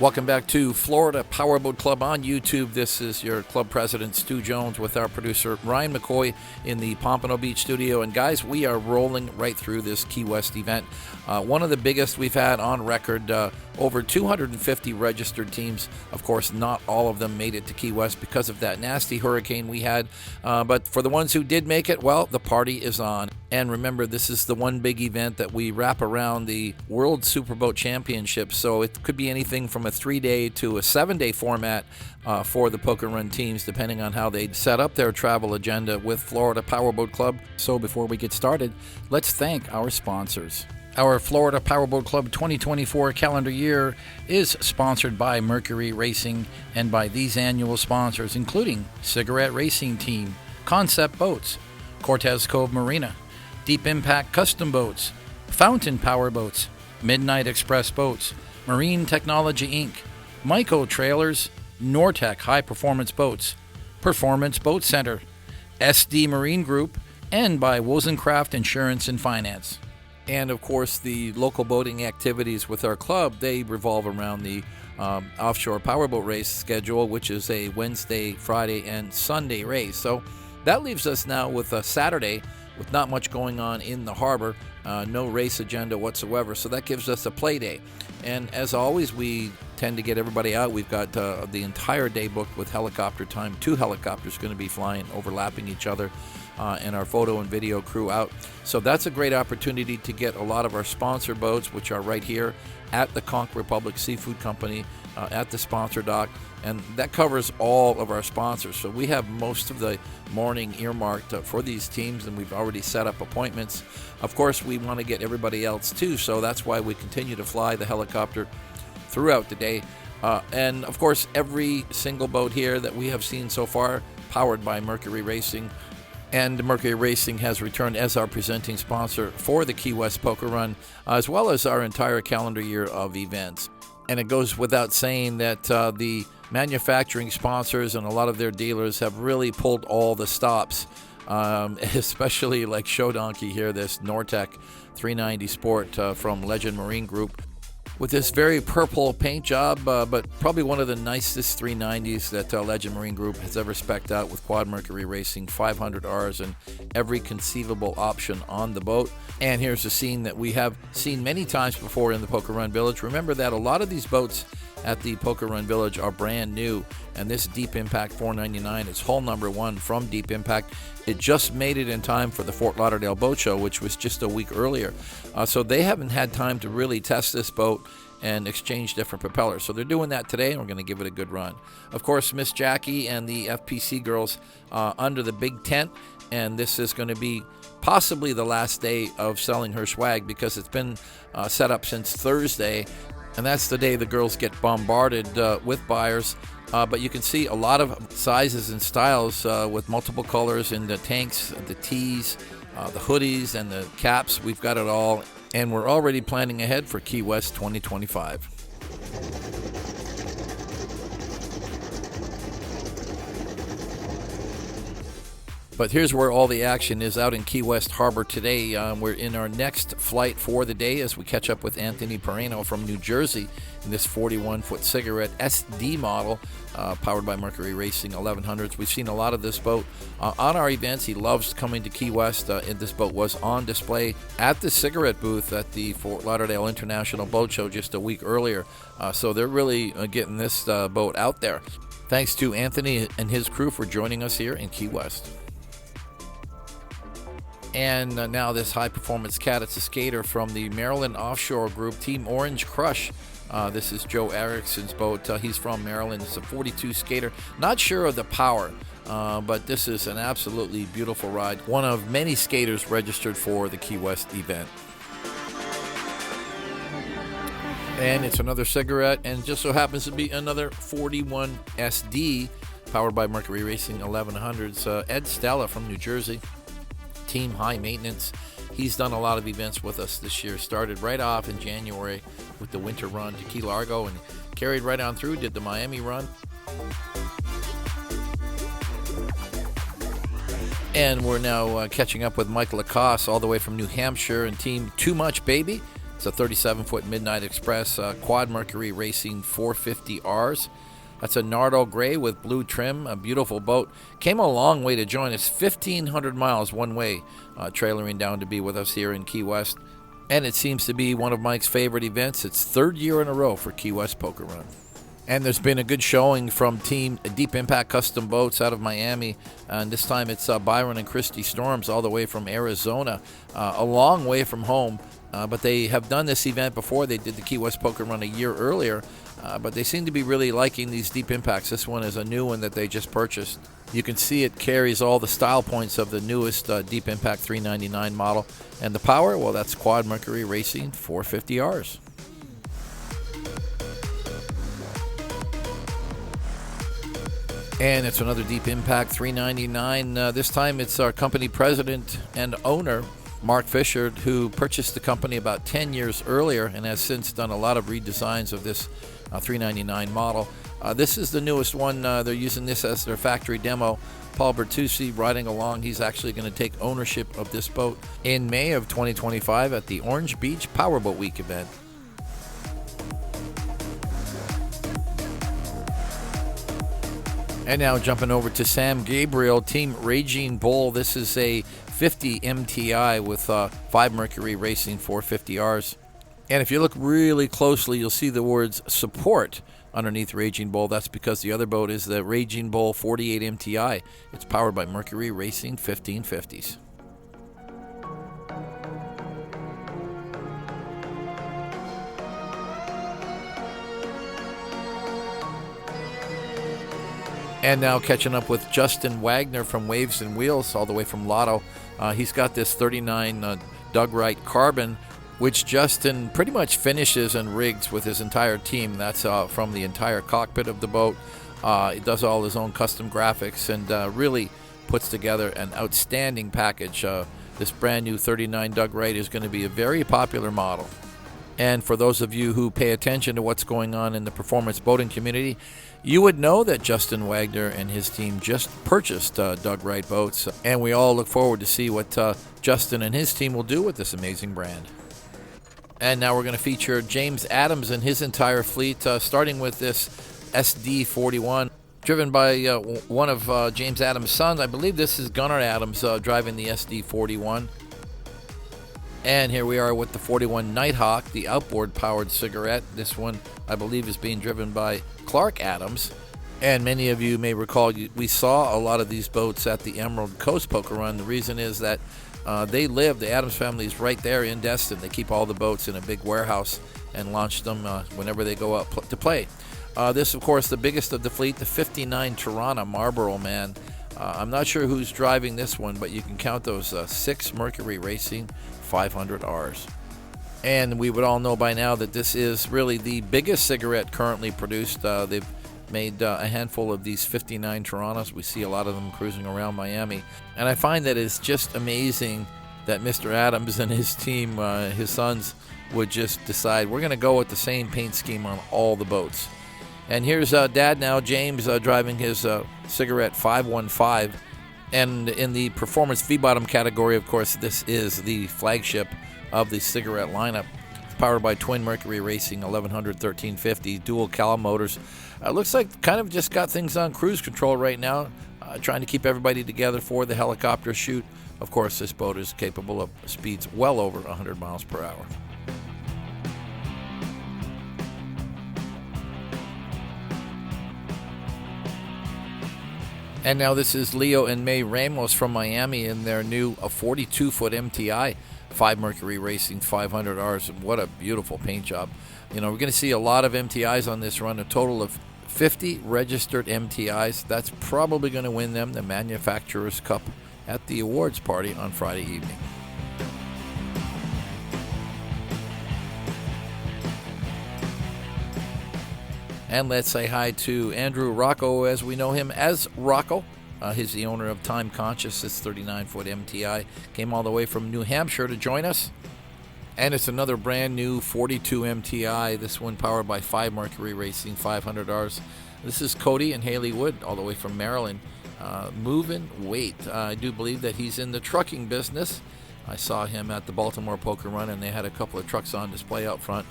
Welcome back to Florida Powerboat Club on YouTube. This is your club president, Stu Jones, with our producer, Ryan McCoy, in the Pompano Beach studio. And guys, we are rolling right through this Key West event. One of the biggest we've had on record. Over 250 registered teams. Of course, not all of them made it to Key West because of that nasty hurricane we had. But for the ones who did make it, well, the party is on. And remember, this is the one big event that we wrap around the World Superboat Championship. So it could be anything from a 3-day to a 7-day format for the Poker Run teams, depending on how they set up their travel agenda with Florida Powerboat Club. So before we get started, let's thank our sponsors. Our Florida Powerboat Club 2024 calendar year is sponsored by Mercury Racing and by these annual sponsors, including Cigarette Racing Team, Concept Boats, Cortez Cove Marina, Deep Impact Custom Boats, Fountain Power Boats, Midnight Express Boats, Marine Technology Inc., Myco Trailers, Nortec High Performance Boats, Performance Boat Center, SD Marine Group, and by Wozencraft Insurance and Finance. And, of course, the local boating activities with our club, they revolve around the offshore powerboat race schedule, which is a Wednesday, Friday, and Sunday race. So that leaves us now with a Saturday with not much going on in the harbor, no race agenda whatsoever. So that gives us a play day. And as always, we tend to get everybody out. We've got the entire day booked with helicopter time. 2 helicopters going to be flying, overlapping each other. And our photo and video crew out. So that's a great opportunity to get a lot of our sponsor boats, which are right here at the Conch Republic Seafood Company, at the sponsor dock. And that covers all of our sponsors. So we have most of the morning earmarked for these teams, and we've already set up appointments. Of course, we want to get everybody else too, so that's why we continue to fly the helicopter throughout the day. And of course, every single boat here that we have seen so far, powered by Mercury Racing. And Mercury Racing has returned as our presenting sponsor for the Key West Poker Run, as well as our entire calendar year of events. And it goes without saying that the manufacturing sponsors and a lot of their dealers have really pulled all the stops, especially like Show Donkey here, this Nortec 390 Sport from Legend Marine Group, with this very purple paint job, but probably one of the nicest 390s that Legend Marine Group has ever spec'd out, with Quad Mercury Racing 500Rs and every conceivable option on the boat. And here's a scene that we have seen many times before in the Poker Run Village. Remember that a lot of these boats at the Poker Run Village are brand new, and this Deep Impact 499 is hull number 1 from Deep Impact. It just made it in time for the Fort Lauderdale Boat Show, which was just a week earlier. So they haven't had time to really test this boat and exchange different propellers. So they're doing that today, and we're going to give it a good run. Of course, Miss Jackie and the FPC girls under the big tent, and this is going to be possibly the last day of selling her swag, because it's been set up since Thursday, and that's the day the girls get bombarded with buyers. But you can see a lot of sizes and styles with multiple colors in the tanks, the tees, the hoodies, and the caps. We've got it all, and we're already planning ahead for Key West 2025. But here's where all the action is out in Key West Harbor today. We're in our next flight for the day as we catch up with Anthony Pereno from New Jersey in this 41-foot cigarette SD model powered by Mercury Racing 1100s. We've seen a lot of this boat on our events. He loves coming to Key West. And this boat was on display at the cigarette booth at the Fort Lauderdale International Boat Show just a week earlier. So they're really getting this boat out there. Thanks to Anthony and his crew for joining us here in Key West. And now this high-performance cat, it's a skater from the Maryland Offshore Group, Team Orange Crush. This is Joe Erickson's boat. He's from Maryland. It's a 42 skater. Not sure of the power, but this is an absolutely beautiful ride. One of many skaters registered for the Key West event. And it's another cigarette, and just so happens to be another 41 SD, powered by Mercury Racing 1100s. Ed Stella from New Jersey. Team High Maintenance. He's done a lot of events with us this year. Started right off in January with the winter run to Key Largo and carried right on through, did the Miami run. And we're now catching up with Mike Lacoste all the way from New Hampshire and Team Too Much Baby. It's a 37-foot Midnight Express Quad Mercury Racing 450Rs. That's a Nardo gray with blue trim, a beautiful boat. Came a long way to join us, 1,500 miles one way, trailering down to be with us here in Key West. And it seems to be one of Mike's favorite events. It's third year in a row for Key West Poker Run. And there's been a good showing from Team Deep Impact Custom Boats out of Miami. And this time it's Byron and Christy Storms all the way from Arizona, a long way from home. But they have done this event before. They did the Key West Poker Run a year earlier. But they seem to be really liking these Deep Impacts. This one is a new one that they just purchased. You can see it carries all the style points of the newest Deep Impact 399 model. And the power, well, that's Quad Mercury Racing 450Rs. And it's another Deep Impact 399. This time it's our company president and owner, Mark Fisher, who purchased the company about 10 years earlier and has since done a lot of redesigns of this 399 model. This is the newest one. They're using this as their factory demo. Paul Bertucci riding along. He's actually going to take ownership of this boat in May of 2025 at the Orange Beach Powerboat Week event. And now jumping over to Sam Gabriel, Team Raging Bull. This is a 50 MTI with 5 Mercury Racing 450Rs. And if you look really closely, you'll see the words support underneath Raging Bull. That's because the other boat is the Raging Bull 48 MTI. It's powered by Mercury Racing 1550s. And now catching up with Justin Wagner from Waves and Wheels, all the way from Lotto. He's got this 39 WRIGHT Carbon, which Justin pretty much finishes and rigs with his entire team. That's from the entire cockpit of the boat. He does all his own custom graphics and really puts together an outstanding package. This brand new 39 WRIGHT is going to be a very popular model. And for those of you who pay attention to what's going on in the performance boating community, you would know that Justin Wagner and his team just purchased WRIGHT boats, and we all look forward to see what Justin and his team will do with this amazing brand. And now we're going to feature James Adams and his entire fleet, starting with this SD41, driven by one of James Adams' sons. I believe this is Gunnar Adams driving the SD41. And here we are with the 41 Nighthawk, the outboard-powered cigarette. This one, I believe, is being driven by Clark Adams. And many of you may recall we saw a lot of these boats at the Emerald Coast Poker Run. The reason is that the Adams family is right there in Destin. They keep all the boats in a big warehouse and launch them whenever they go out to play. This, of course, the biggest of the fleet, the 59 Tirana MARLBORO man. I'm not sure who's driving this one, but you can count those 6 Mercury Racing 500Rs. And we would all know by now that this is really the biggest cigarette currently produced. They've made a handful of these 59 Tiranas. We see a lot of them cruising around Miami. And I find that it's just amazing that Mr. Adams and his team, his sons, would just decide, we're going to go with the same paint scheme on all the boats. And here's Dad now, James, driving his cigarette 515. And in the performance V-bottom category, of course, this is the flagship of the cigarette lineup. It's powered by twin Mercury Racing 1100 1350 dual cal motors. Looks like kind of just got things on cruise control right now, trying to keep everybody together for the helicopter shoot. Of course, this boat is capable of speeds well over 100 miles per hour. And now this is Leo and May Ramos from Miami in their new 42-foot MTI, 5 Mercury Racing 500Rs. What a beautiful paint job. You know, we're going to see a lot of MTIs on this run, a total of 50 registered MTIs. That's probably going to win them the Manufacturers Cup at the awards party on Friday evening. And let's say hi to Andrew Rocco, as we know him as Rocco. He's the owner of Time Conscious. This 39-foot MTI came all the way from New Hampshire to join us. And it's another brand new 42 MTI, this one powered by 5 Mercury Racing 500Rs. This is Cody and Haley Wood, all the way from Maryland. MOVIN, WRIGHT. I do believe that he's in the trucking business. I saw him at the Baltimore Poker Run, and they had a couple of trucks on display out front.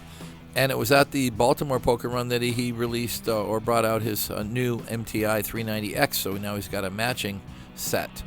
And it was at the Baltimore Poker Run that he released or brought out his new MTI 390X, so now he's got a matching set.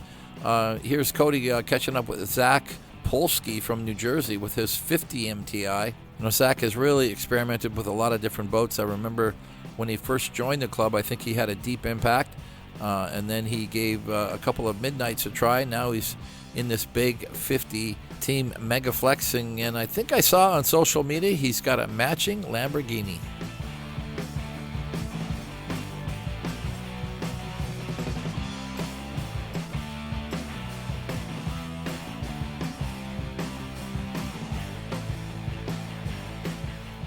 Here's Cody catching up with Zach Polsky from New Jersey with his 50 MTI. You know, Zach has really experimented with a lot of different boats. I remember when he first joined the club, I think he had a Deep Impact, and then he gave a couple of Midnights a try. Now he's in this big 50 Team Mega Flexing, and I think I saw on social media he's got a matching Lamborghini.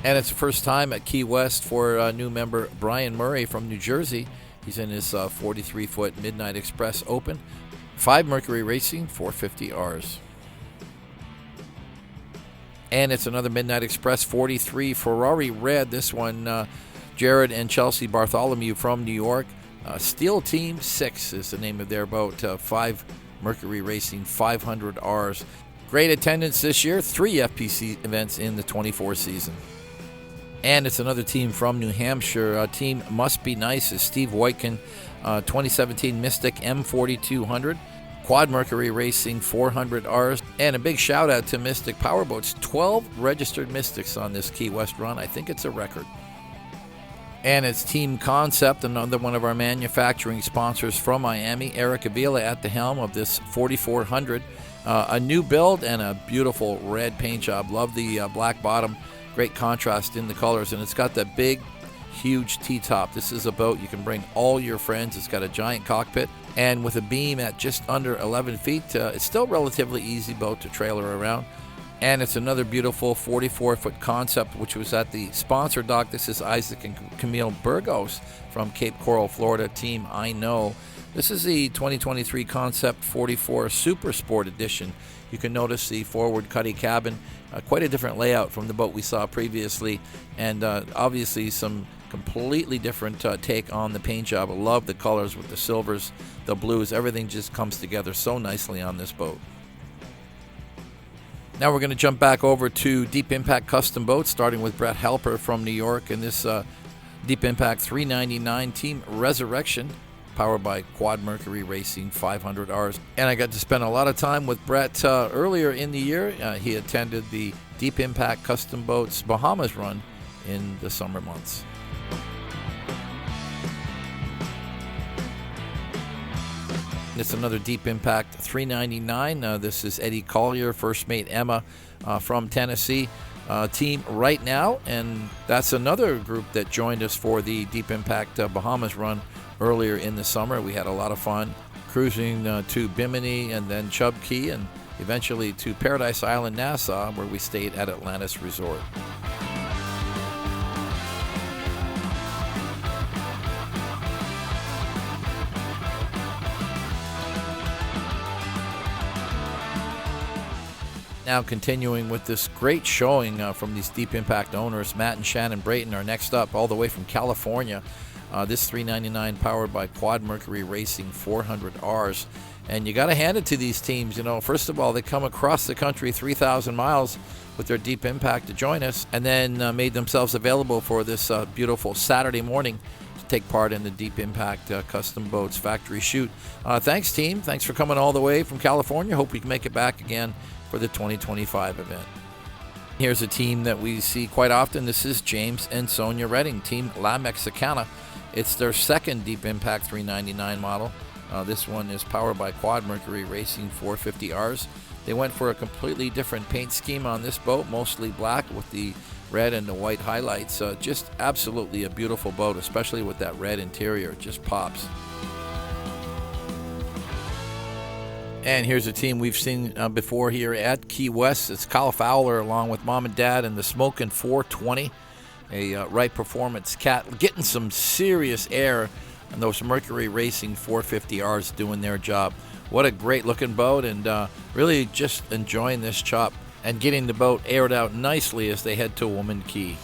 And it's the first time at Key West for new member Brian Murray from New Jersey. He's in his 43-foot Midnight Express Open. 5 Mercury Racing 450Rs. And it's another Midnight Express 43 Ferrari Red. This one, Jared and Chelsea Bartholomew from New York. Steel Team 6 is the name of their boat. 5 Mercury Racing 500Rs. Great attendance this year. 3 FPC events in the 24 season. And it's another team from New Hampshire. Team Must Be Nice is Steve Woitkin, 2017 Mystic M4200. Quad Mercury Racing 400Rs. And a big shout out to Mystic Powerboats. 12 registered Mystics on this Key West run. I think it's a record. And it's Team Concept, another one of our manufacturing sponsors from Miami. Eric Avila at the helm of this 4400. A new build and a beautiful red paint job. Love the black bottom. Great contrast in the colors, and it's got that big, huge T-top. This is a boat you can bring all your friends. It's got a giant cockpit, and with a beam at just under 11 feet, it's still a relatively easy boat to trailer around. And it's another beautiful 44-foot Concept, which was at the sponsor dock. This is Isaac and Camille Burgos from Cape Coral, Florida, Team I Know. This is the 2023 Concept 44 Super Sport Edition. You can notice the forward cuddy cabin, quite a different layout from the boat we saw previously, and obviously some completely different take on the paint job. I love the colors with the silvers, the blues. Everything just comes together so nicely on this boat. Now we're going to jump back over to Deep Impact Custom Boats, starting with Brett Helper from New York, and this Deep Impact 399 Team Resurrection, powered by Quad Mercury Racing 500Rs. And I got to spend a lot of time with Brett earlier in the year. He attended the Deep Impact Custom Boats Bahamas run in the summer months. It's another Deep Impact 399. This is Eddie Collier, First Mate Emma from Tennessee. Team Right Now, and that's another group that joined us for the Deep Impact Bahamas run earlier in the summer. We had a lot of fun cruising to Bimini and then Chub Key and eventually to Paradise Island, Nassau, where we stayed at Atlantis Resort. Now continuing with this great showing from these Deep Impact owners, Matt and Shannon Brayton are next up all the way from California. This 399 powered by Quad Mercury Racing 400Rs. And you got to hand it to these teams. You know, first of all, they come across the country 3,000 miles with their Deep Impact to join us, and then made themselves available for this beautiful Saturday morning to take part in the Deep Impact Custom Boats Factory Shoot. Thanks, team. Thanks for coming all the way from California. Hope we can make it back again for the 2025 event. Here's a team that we see quite often. This is James and Sonia Redding, Team La Mexicana. It's their second Deep Impact 399 model. This one is powered by Quad Mercury Racing 450Rs. They went for a completely different paint scheme on this boat, mostly black with the red and the white highlights. Just absolutely a beautiful boat, especially with that red interior. It just pops. And here's a team we've seen before here at Key West. It's Kyle Fowler along with Mom and Dad and the SMOKIN 420, a Wright Performance cat, getting some serious air, and those Mercury Racing 450Rs doing their job. What a great looking boat, and really just enjoying this chop and getting the boat aired out nicely as they head to Woman Key.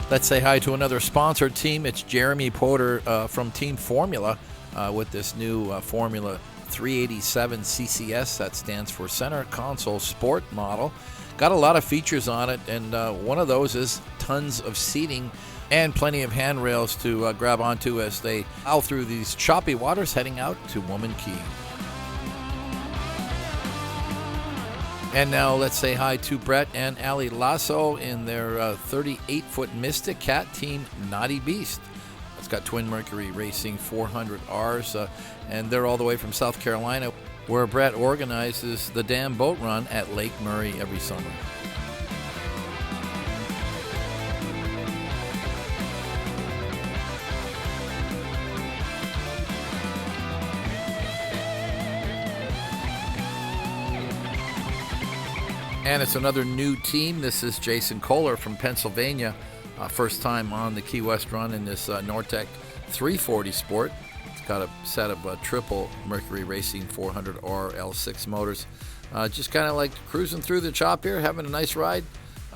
Let's say hi to another sponsored team. It's Jeremy Porter from Team Formula with this new Formula 387 CCS. That stands for Center Console Sport model. Got a lot of features on it, and one of those is tons of seating and plenty of handrails to grab onto as they plow through these choppy waters heading out to Woman Key. And now let's say hi to Brett and Ali Lasso in their 38-foot Mystic Cat Team Naughty Beast. It's got Twin Mercury Racing 400Rs, and they're all the way from South Carolina, where Brett organizes the dam boat run at Lake Murray every summer. And it's another new team. This is Jason Kohler from Pennsylvania. First time on the Key West run in this Nortec 340 Sport. It's got a set of triple Mercury Racing 400R L6 motors. Just kind of like cruising through the chop here, having a nice ride.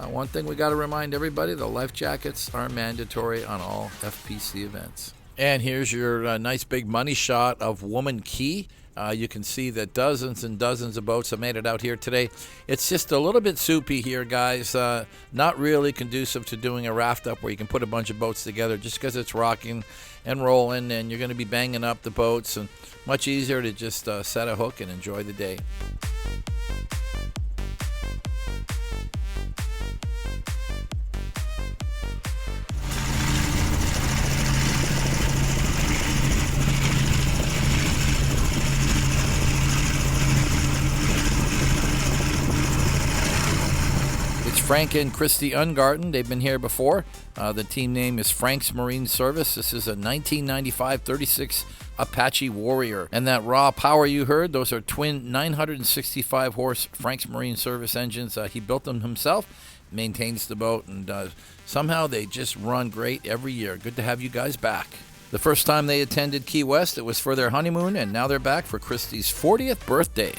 One thing we got to remind everybody, the life jackets are mandatory on all FPC events. And here's your nice big money shot of Woman Key. You can see that dozens and dozens of boats have made it out here today. It's just a little bit soupy here, guys. Not really conducive to doing a raft up where you can put a bunch of boats together just because it's rocking and rolling and you're going to be banging up the boats. And much easier to just set a hook and enjoy the day. Frank and Christy Ungarten, they've been here before. The team name is Frank's Marine Service. This is a 1995 36 Apache Warrior. And that raw power you heard, those are twin 965 horse Frank's Marine Service engines. He built them himself, maintains the boat, and somehow they just run great every year. Good to have you guys back. The first time they attended Key West, it was for their honeymoon, and now they're back for Christy's 40th birthday.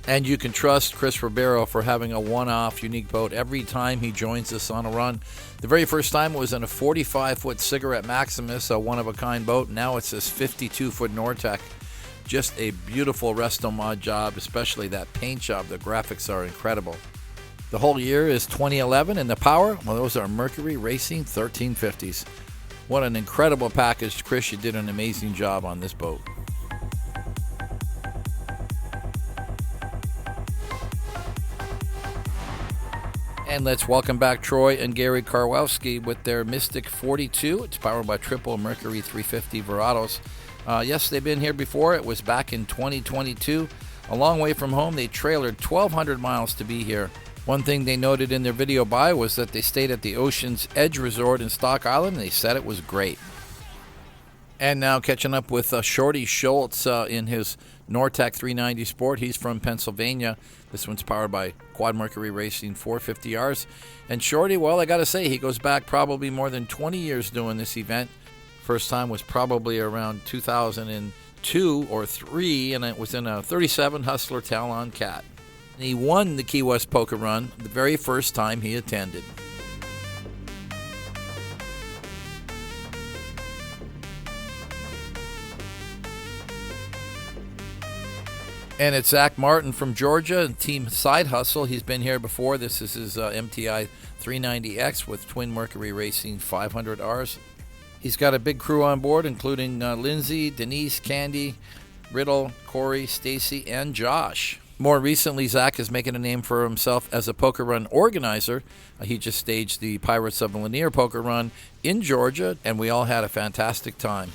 And you can trust Chris Ribeiro for having a one-off unique boat every time he joins us on a run. The very first time it was in a 45-foot Cigarette Maximus, a one-of-a-kind boat. Now it's this 52-foot Nortec. Just a beautiful resto mod job, especially that paint job. The graphics are incredible. The whole year is 2011, and the power, well, those are Mercury Racing 1350s. What an incredible package. Chris, you did an amazing job on this boat. And let's welcome back Troy and Gary Karwowski with their Mystic 42. It's powered by triple Mercury 350 Verados. Yes, they've been here before. It was back in 2022. A long way from home. They trailered 1,200 miles to be here. One thing they noted in their video bio was that they stayed at the Ocean's Edge Resort in Stock Island. They said it was great. And now catching up with Shorty Schultz in his Nortec 390 Sport. He's from Pennsylvania. This one's powered by Quad Mercury Racing 450Rs. And Shorty, well, I got to say, he goes back probably more than 20 years doing this event. First time was probably around 2002 or 3, and it was in a 37 Hustler Talon Cat. And he won the Key West Poker Run the very first time he attended. And it's Zach Martin from Georgia and Team Side Hustle. He's been here before. This is his MTI 390X with Twin Mercury Racing 500Rs. He's got a big crew on board, including Lindsay, Denise, Candy, Riddle, Corey, Stacy, and Josh. More recently, Zach is making a name for himself as a poker run organizer. He just staged the Pirates of Lanier poker run in Georgia, and we all had a fantastic time.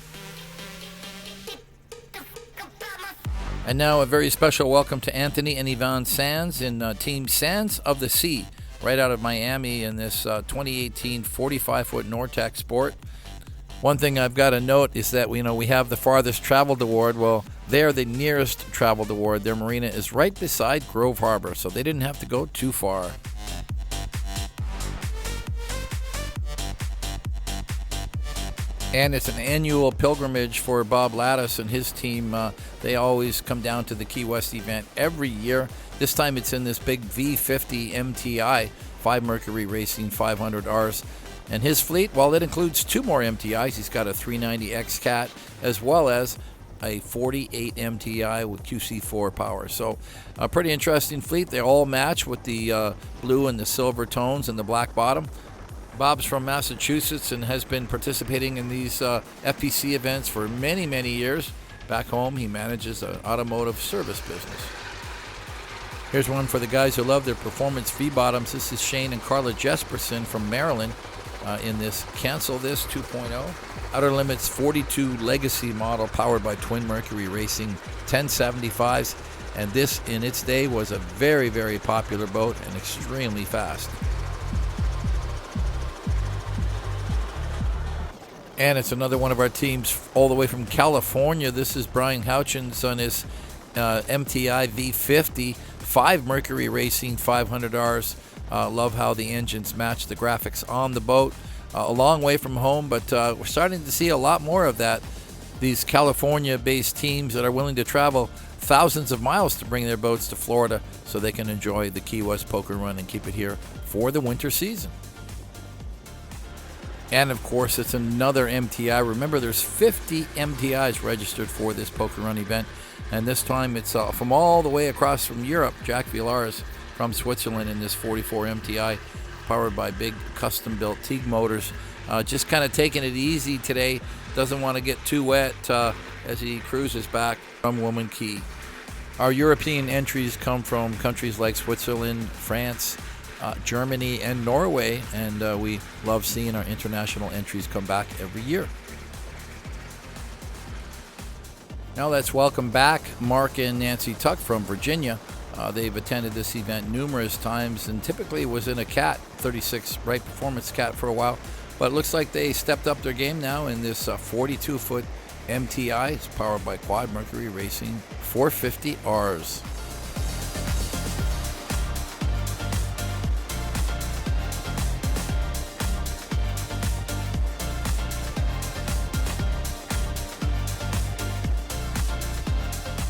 And now a very special welcome to Anthony and Yvonne Sands in Team Sands of the Sea, right out of Miami in this 2018 45-foot Nortec Sport. One thing I've got to note is that we have the farthest traveled award. Well, they're the nearest traveled award. Their marina is right beside Grove Harbor, so they didn't have to go too far. And it's an annual pilgrimage for Bob Lattis and his team. They always come down to the Key West event every year. This time it's in this big V50 MTI, 5 Mercury Racing 500Rs. And his fleet, well, it includes 2 more MTIs. He's got a 390X Cat as well as a 48 MTI with QC4 power. So a pretty interesting fleet. They all match with the blue and the silver tones and the black bottom. Bob's from Massachusetts and has been participating in these FPC events for many, many years. Back home, he manages an automotive service business. Here's one for the guys who love their performance V-bottoms. This is Shane and Carla Jesperson from Maryland in this Cancel This 2.0. Outer Limits 42 Legacy model powered by Twin Mercury Racing 1075s. And this, in its day, was a very, very popular boat and extremely fast. And it's another one of our teams all the way from California. This is Brian Houchins on his MTI V50, 5 Mercury Racing 500Rs. Love how the engines match the graphics on the boat. A long way from home, but we're starting to see a lot more of that. These California-based teams that are willing to travel thousands of miles to bring their boats to Florida so they can enjoy the Key West poker run and keep it here for the winter season. And of course, it's another MTI. Remember, there's 50 MTIs registered for this poker run event. And this time it's from all the way across from Europe. Jack Villars from Switzerland in this 44 MTI powered by big custom-built Teague motors. Just kind of taking it easy today. Doesn't want to get too wet as he cruises back from Woman Key. Our European entries come from countries like Switzerland, France, Germany, and Norway, and we love seeing our international entries come back every year. Now let's welcome back Mark and Nancy Tuck from Virginia. They've attended this event numerous times and typically was in a Cat, 36 Wright Performance Cat for a while, but it looks like they stepped up their game now in this 42-foot MTI. It's powered by Quad Mercury Racing 450Rs.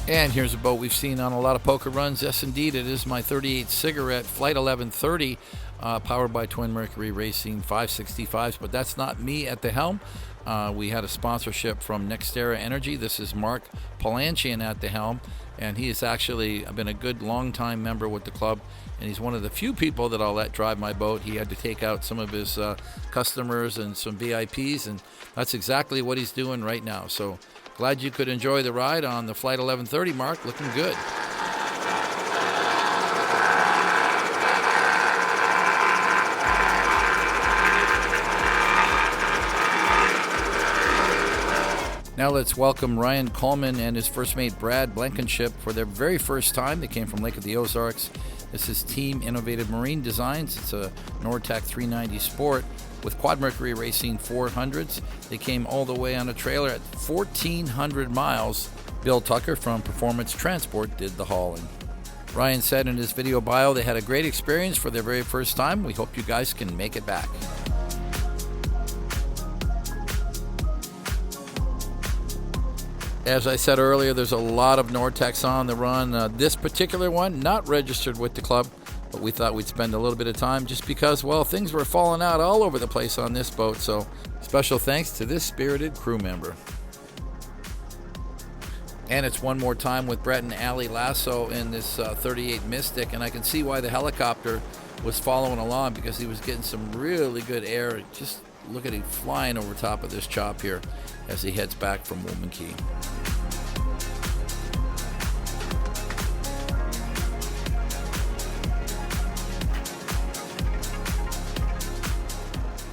And here's a boat we've seen on a lot of poker runs. Yes, indeed, it is my 38 Cigarette Flight 1130, powered by Twin Mercury Racing 565s. But that's not me at the helm. We had a sponsorship from NextEra Energy. This is Mark Palanchian at the helm, and he has actually been a good long-time member with the club. And he's one of the few people that I'll let drive my boat. He had to take out some of his customers and some VIPs, and that's exactly what he's doing right now. So glad you could enjoy the ride on the Flight 1130, Mark. Looking good. Now let's welcome Ryan Coleman and his first mate Brad Blankenship for their very first time. They came from Lake of the Ozarks. This is Team Innovative Marine Designs. It's a Nortec 390 Sport with Quad Mercury Racing 400s. They came all the way on a trailer at 1,400 miles. Bill Tucker from Performance Transport did the hauling. Ryan said in his video bio they had a great experience for their very first time. We hope you guys can make it back. As I said earlier, there's a lot of Nortecs on the run. This particular one, not registered with the club, but we thought we'd spend a little bit of time just because, well, things were falling out all over the place on this boat. So special thanks to this spirited crew member. And it's one more time with Brett and Allie Lasso in this 38 Mystic, and I can see why the helicopter was following along because he was getting some really good air. Just look at him flying over top of this chop here as he heads back from Woman Key.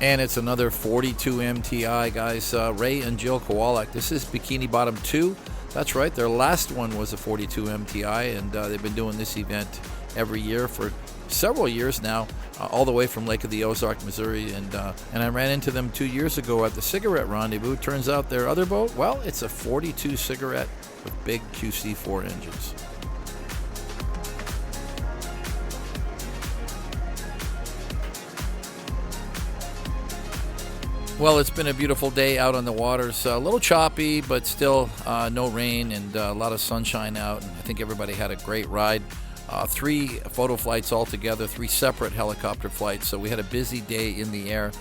And it's another 42 MTI, guys. Ray and Jill Kowalek. This is Bikini Bottom 2. That's right, their last one was a 42 MTI, and they've been doing this event every year for several years now, all the way from Lake of the Ozark, Missouri. And I ran into them 2 years ago at the Cigarette Rendezvous. Turns out their other boat, well, it's a 42 Cigarette with big QC4 engines. Well, it's been a beautiful day out on the waters. A little choppy, but still no rain and a lot of sunshine out. And I think everybody had a great ride. 3 photo flights altogether, 3 separate helicopter flights. So we had a busy day in the air.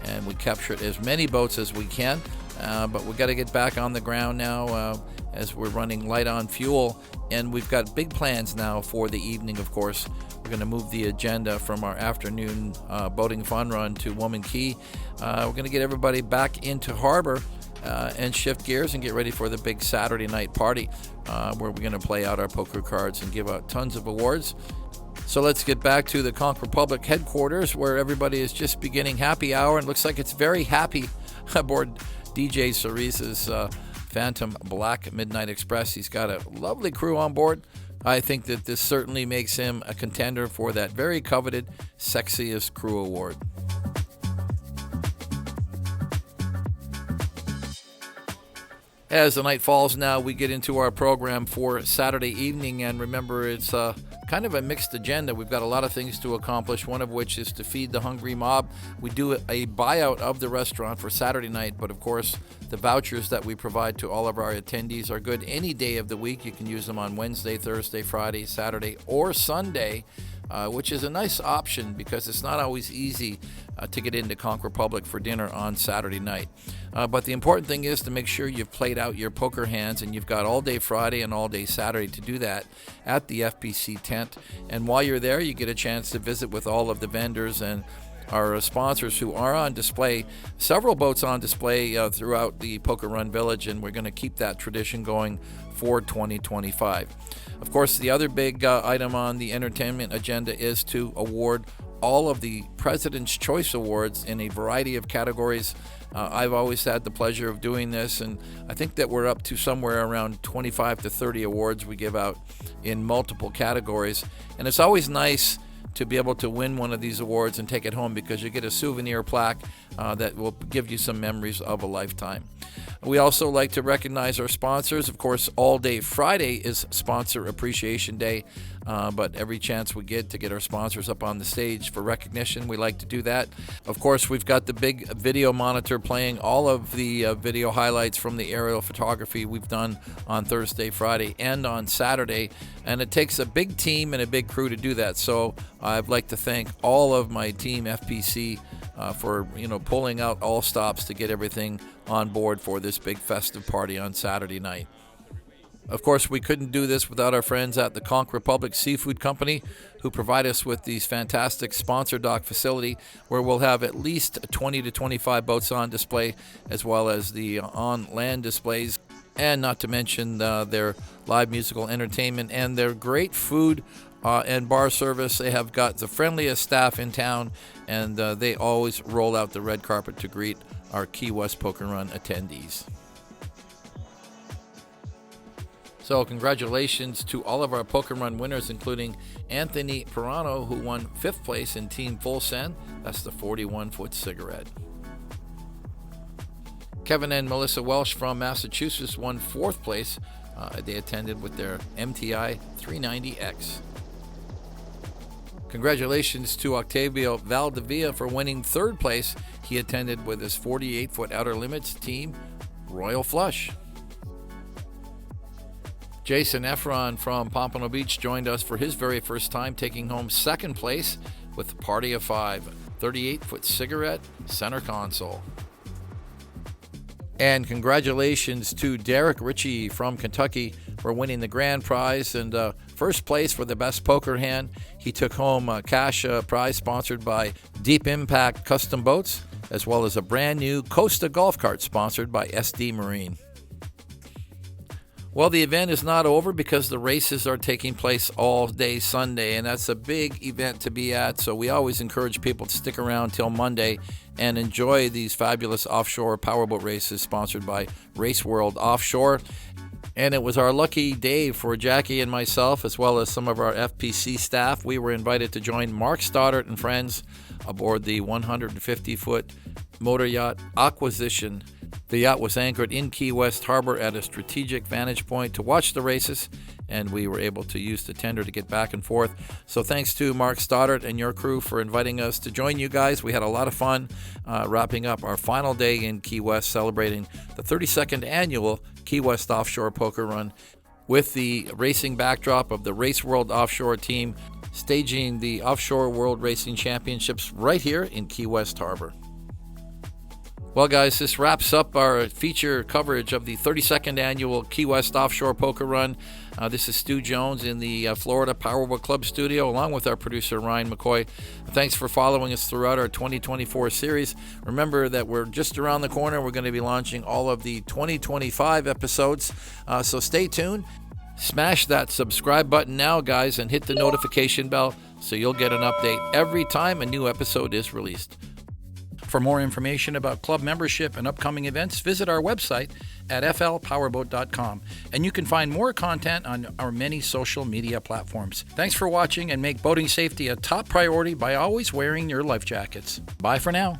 and we captured as many boats as we can. But we got to get back on the ground now as we're running light on fuel, and we've got big plans now for the evening. Of course, we're going to move the agenda from our afternoon boating fun run to Woman Key. We're going to get everybody back into harbor and shift gears and get ready for the big Saturday night party where we're going to play out our poker cards and give out tons of awards. So let's get back to the Conch Republic headquarters, where everybody is just beginning happy hour, and looks like it's very happy aboard DJ Cerise's Phantom Black Midnight Express. He's got a lovely crew on board. I think that this certainly makes him a contender for that very coveted Sexiest Crew Award. As the night falls now, we get into our program for Saturday evening, and remember, it's kind of a mixed agenda. We've got a lot of things to accomplish, one of which is to feed the hungry mob. We do a buyout of the restaurant for Saturday night, but of course, the vouchers that we provide to all of our attendees are good any day of the week. You can use them on Wednesday, Thursday, Friday, Saturday, or Sunday, which is a nice option because it's not always easy to get into Conch Republic for dinner on Saturday night. But the important thing is to make sure you've played out your poker hands, and you've got all day Friday and all day Saturday to do that at the FPC tent. And while you're there, you get a chance to visit with all of the vendors and our sponsors who are on display. Several boats on display throughout the Poker Run Village, and we're going to keep that tradition going for 2025. Of course, the other big item on the entertainment agenda is to award all of the President's Choice Awards in a variety of categories. I've always had the pleasure of doing this, and I think that we're up to somewhere around 25 to 30 awards we give out in multiple categories. And it's always nice to be able to win one of these awards and take it home, because you get a souvenir plaque that will give you some memories of a lifetime. We also like to recognize our sponsors. Of course, all day Friday is Sponsor Appreciation Day, but every chance we get to get our sponsors up on the stage for recognition, we like to do that. Of course, we've got the big video monitor playing all of the video highlights from the aerial photography we've done on Thursday, Friday, and on Saturday, and it takes a big team and a big crew to do that. So I'd like to thank all of my team FPC for pulling out all stops to get everything on board for this big festive party on Saturday night. Of course, we couldn't do this without our friends at the Conch Republic Seafood Company, who provide us with these fantastic sponsor dock facility where we'll have at least 20 to 25 boats on display, as well as the on-land displays, and not to mention their live musical entertainment and their great food and bar service. They have got the friendliest staff in town, and they always roll out the red carpet to greet our Key West Poker Run attendees. So congratulations to all of our Poker Run winners, including Anthony Pirano, who won 5th place in Team Full Send. That's the 41-foot cigarette. Kevin and Melissa Welsh from Massachusetts won 4th place. They attended with their MTI 390X. Congratulations to Octavio Valdivia for winning 3rd place. He attended with his 48-foot Outer Limits team, Royal Flush. Jason Efron from Pompano Beach joined us for his very first time, taking home 2nd place with a party of 5, 38-foot cigarette, center console. And congratulations to Derek Ritchie from Kentucky for winning the grand prize and first place for the best poker hand. He took home a cash prize sponsored by Deep Impact Custom Boats, as well as a brand new Costa golf cart sponsored by SD Marine. Well, the event is not over because the races are taking place all day Sunday, and that's a big event to be at. So we always encourage people to stick around till Monday and enjoy these fabulous offshore powerboat races sponsored by Race World Offshore. And it was our lucky day for Jackie and myself, as well as some of our FPC staff. We were invited to join Mark Stoddart and friends aboard the 150-foot motor yacht Acquisition. The yacht was anchored in Key West Harbor at a strategic vantage point to watch the races, and we were able to use the tender to get back and forth. So thanks to Mark Stoddart and your crew for inviting us to join you guys. We had a lot of fun wrapping up our final day in Key West, celebrating the 32nd annual Key West Offshore Poker Run with the racing backdrop of the Race World Offshore team staging the Offshore World Racing Championships right here in Key West Harbor. Well, guys, this wraps up our feature coverage of the 32nd annual Key West Offshore Poker Run. This is Stu Jones in the Florida Powerboat Club studio, along with our producer, Ryan McCoy. Thanks for following us throughout our 2024 series. Remember that we're just around the corner. We're going to be launching all of the 2025 episodes, so stay tuned. Smash that subscribe button now, guys, and hit the notification bell so you'll get an update every time a new episode is released. For more information about club membership and upcoming events, visit our website at flpowerboat.com, and you can find more content on our many social media platforms. Thanks for watching, and make boating safety a top priority by always wearing your life jackets. Bye for now.